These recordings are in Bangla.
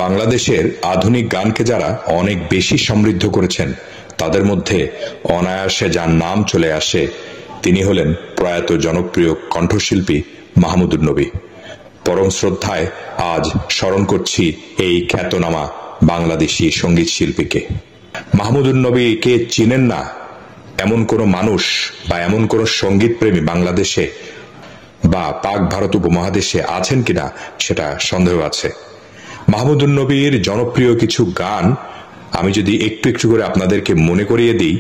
বাংলাদেশের আধুনিক গানকে যারা অনেক বেশি সমৃদ্ধ করেছেন তাদের মধ্যে অনায়াসে যার নাম চলে আসে তিনি হলেন প্রয়াত জনপ্রিয় কণ্ঠশিল্পী মাহমুদুন নবী। পরম শ্রদ্ধায় আজ স্মরণ করছি এই খ্যাতনামা বাংলাদেশী সঙ্গীত শিল্পীকে। মাহমুদুন নবীকে চিনেন না এমন কোনো মানুষ বা এমন কোনো সঙ্গীত প্রেমী বাংলাদেশে বা পাক ভারত উপমহাদেশে আছেন কিনা সেটা সন্দেহ আছে। মাহমুদুন নবীর জনপ্রিয় কিছু গান আমি যদি একটু একটু করে আপনাদেরকে মনে করিয়ে দিই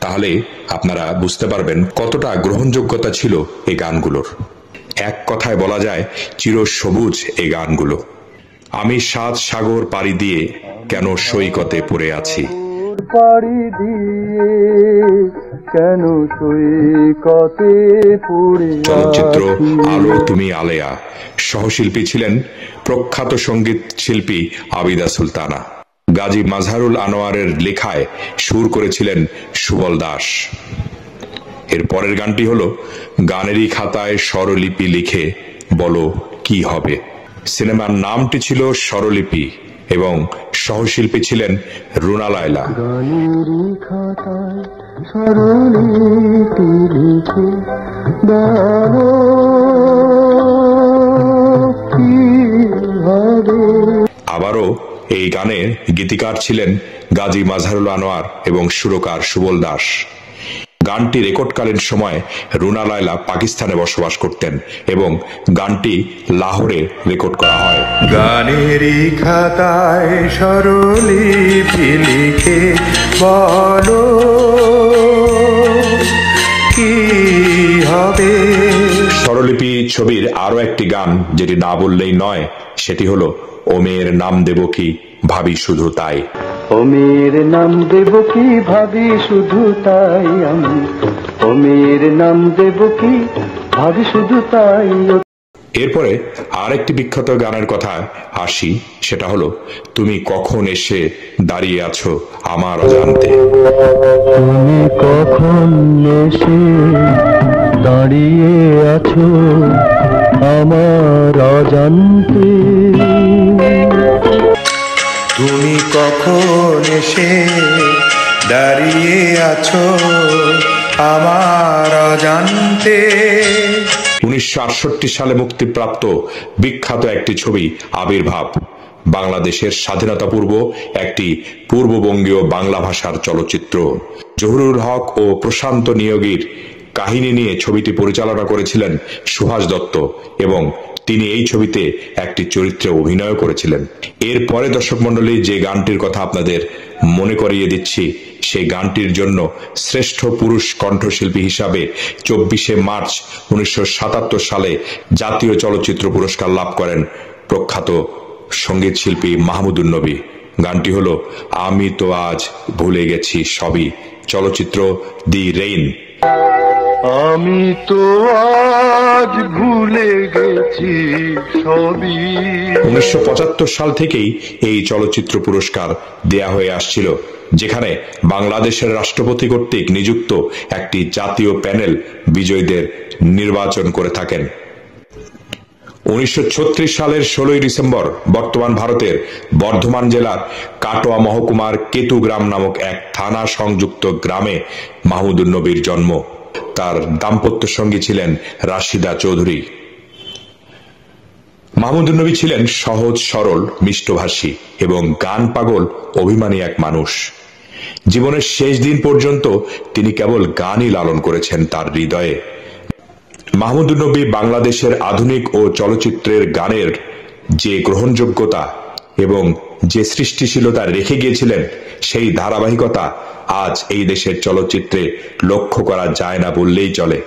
তাহলে আপনারা বুঝতে পারবেন কতটা গ্রহণযোগ্যতা ছিল এই গানগুলোর। এক কথায় বলা যায় চিরসবুজ এই গানগুলো। আমি 7 সাগর পাড়ি দিয়ে কেন সৈকতে পড়ে আছি, পাড়ি দিয়ে কেন সৈকতে পড়ে আছি। চলচ্চিত্র আলো তুমি আলেয়া, সহশিল্পী ছিলেন প্রখ্যাত সঙ্গীত শিল্পী আবিদা সুলতানা। গাজী মাজহারুল আনোয়ারের লেখায় সুর করেছিলেন সুবল দাস। এর পরের গানটি হলো গানেরই খাতায় স্বরলিপি লিখে বলো কি হবে। সিনেমার নামটি ছিল স্বরলিপি এবং সহশিল্পী ছিলেন রুনা লায়লা। গানেরই খাতায় স্বরলিপি লিখে বলো কি হবে। আবারও এই গানের গীতিকার ছিলেন গাজী মাজহারুল আনোয়ার এবং সুরকার সুবল দাস। গানটি রেকর্ডকালীন সময় রুনা লায়লা পাকিস্তানে বসবাস করতেন এবং গানটি লাহোরে রেকর্ড করা হয়। গানেরই খাতায় স্বরলিপি লিখে বলো কি হবে। স্বরলিপি ছবির আরো একটি গান যেটি না বললেই নয় সেটি হলো ও মেয়ের নাম দেব কি ভাবি শুধু তাই। ও মেয়ের নাম দেব কি ভাবি শুধু তাই আমি, ও মেয়ের নাম দেব কি ভাবি শুধু তাই। এরপরে আরেকটি বিখ্যাত গানের কথা আসি, সেটা হলো তুমি কখন এসে দাঁড়িয়ে আছো আমার অজান্তে। তুমি কখন এসে দাঁড়িয়ে আছো আমার অজান্তে। তুমি কখন এসে দাঁড়িয়ে আছো আমার অজান্তে। 1968 সালে মুক্তিপ্রাপ্ত বিখ্যাত একটি ছবি আবির্ভাব বাংলাদেশের স্বাধীনতা পূর্ব একটি পূর্ববঙ্গীয় বাংলা ভাষার চলচ্চিত্র। জহুরুল হক ও প্রশান্ত নিয়োগীর কাহিনী নিয়ে ছবিটি পরিচালনা করেছিলেন সুভাষ দত্ত এবং তিনি এই ছবিতে একটি চরিত্রে অভিনয় করেছিলেন। এরপরে দর্শক মণ্ডলী যে গানটির কথা আপনাদের মনে করিয়ে দিচ্ছি সেই গানটির জন্য শ্রেষ্ঠ পুরুষ কণ্ঠশিল্পী হিসাবে 24শে মার্চ 1977 সালে জাতীয় চলচ্চিত্র পুরস্কার লাভ করেন প্রখ্যাত সঙ্গীত শিল্পী মাহমুদুন নবী। গানটি হলো আমি তো আজ ভুলে গেছি সবই, চলচ্চিত্র দি রেইন। আমি তো আজ ভুলে গেছি সবই। 1975 সাল থেকেই এই চলচ্চিত্র পুরস্কার দেয়া হয়ে আসছিল, যেখানে বাংলাদেশের রাষ্ট্রপতি কর্তৃক নিযুক্ত একটি জাতীয় প্যানেল বিজয়ীদের নির্বাচন করে থাকেন। 1936 সালের 16 ডিসেম্বর বর্তমান ভারতের বর্ধমান জেলার কাটোয়া মহকুমার কেতুগ্রাম নামক এক থানা সংযুক্ত গ্রামে মাহমুদুন নবীর জন্ম। তার দাম্পত্য সঙ্গী ছিলেন রাশিদা চৌধুরী। মাহমুদুন নবী ছিলেন সহজ সরল মিষ্টভাষী এবং গান পাগল অভিমানী এক মানুষ। জীবনের শেষ দিন পর্যন্ত তিনি কেবল গানই লালন করেছেন তার হৃদয়ে। মাহমুদুন নবী বাংলাদেশের আধুনিক ও চলচ্চিত্রের গানের যে গ্রহণযোগ্যতা এবং যে সৃষ্টিশীলতা রেখে গিয়েছিলেন সেই ধারাবাহিকতা আজ এই দেশের চলচ্চিত্রে লক্ষ্য করা যায় না বললেই চলে।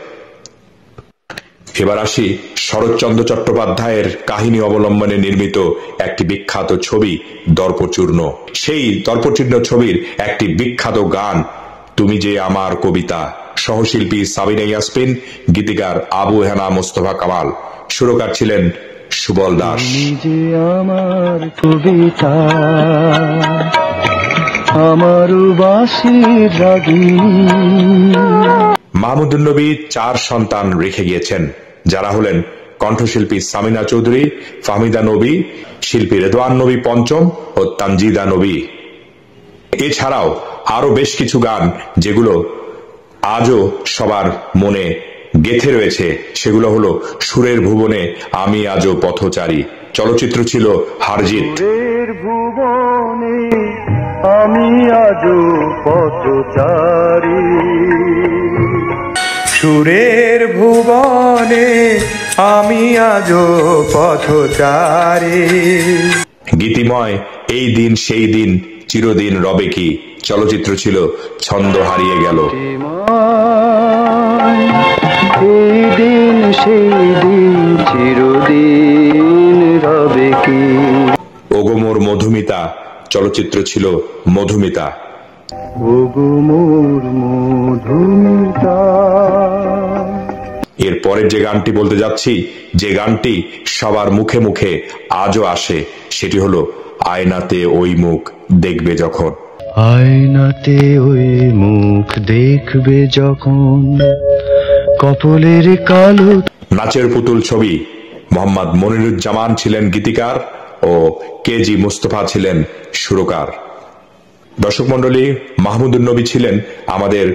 এবার আসি শরৎচন্দ্র চট্টোপাধ্যায়ের কাহিনী অবলম্বনে নির্মিত একটি বিখ্যাত ছবি দর্পচূর্ণ। সেই দর্পচূর্ণ ছবির একটি বিখ্যাত গান তুমি যে আমার কবিতা, সহশিল্পী সাবিনা ইয়াসমিন, গীতিকার আবু হেনা মোস্তফা কামাল, সুরকার ছিলেন সুবল দাস। তুমি যে আমার কবিতা, আমার বাঁশির রাগিনী। মাহমুদুন নবী 4 সন্তান রেখে গিয়েছেন, যারা হলেন কণ্ঠশিল্পী সামিনা চৌধুরী, ফাহমিদা নবী, শিল্পী রেদওয়ান নবী পঞ্চম ও তানজিদা নবী। এছাড়াও আরো বেশ কিছু গান যেগুলো আজও সবার মনে গেঁথে রয়েছে, সেগুলো হলো সুরের ভুবনে আমি আজও পথচারী, চলচ্চিত্র ছিল হারজিত। সুরের ভুবনে আমি আজও পথচারী, সুরের ভুবনে আমি আজও পথচারী। গীতিময় এই দিন সেই দিন চিরদিন রবে কি, চলচ্চিত্র ছিল ছন্দ হারিয়ে গেল। এই দিন সেই দিন চিরদিন রবে কি। ওগো মোর মধুমিতা, চলচ্চিত্র ছিল মধুমিতা। ওগো মোর মধুমিতা। এর পরের যে গানটি বলতে যাচ্ছি, যে গানটি সবার মুখে মুখে আজও আসে, সেটি হলো আয়নাতে ওই মুখ দেখবে যখন। আয়নাতে ওই মুখ দেখবে যখন, কপলের কালো। নাচের পুতুল ছবি, মোহাম্মদ মনিরুজ্জামান ছিলেন গীতিকার ও কেজি মুস্তফা ছিলেন সুরকার। দর্শক মণ্ডলী, মাহমুদুর নবী ছিলেন আমাদের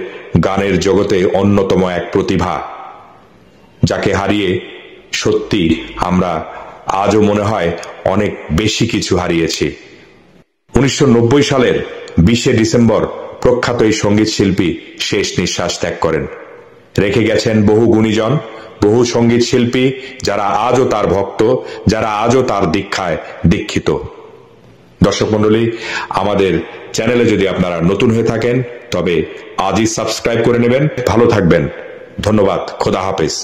গানের জগতে অন্যতম এক প্রতিভা, যাকে হারিয়ে সত্যি আমরা আজও মনে হয় অনেক বেশি কিছু হারিয়েছি। 1990 সালের 20 ডিসেম্বর প্রখ্যাত এই সঙ্গীত শিল্পী শেষ নিঃশ্বাস ত্যাগ করেন। রেখে গেছেন বহু গুণীজন, বহু সঙ্গীত শিল্পী যারা আজও তার ভক্ত, যারা আজও তার দীক্ষায় দীক্ষিত। দর্শক মণ্ডলী, আমাদের চ্যানেলে যদি আপনারা নতুন হয়ে থাকেন তবে আজই সাবস্ক্রাইব করে নেবেন। ভালো থাকবেন, ধন্যবাদ, খোদা হাফেজ।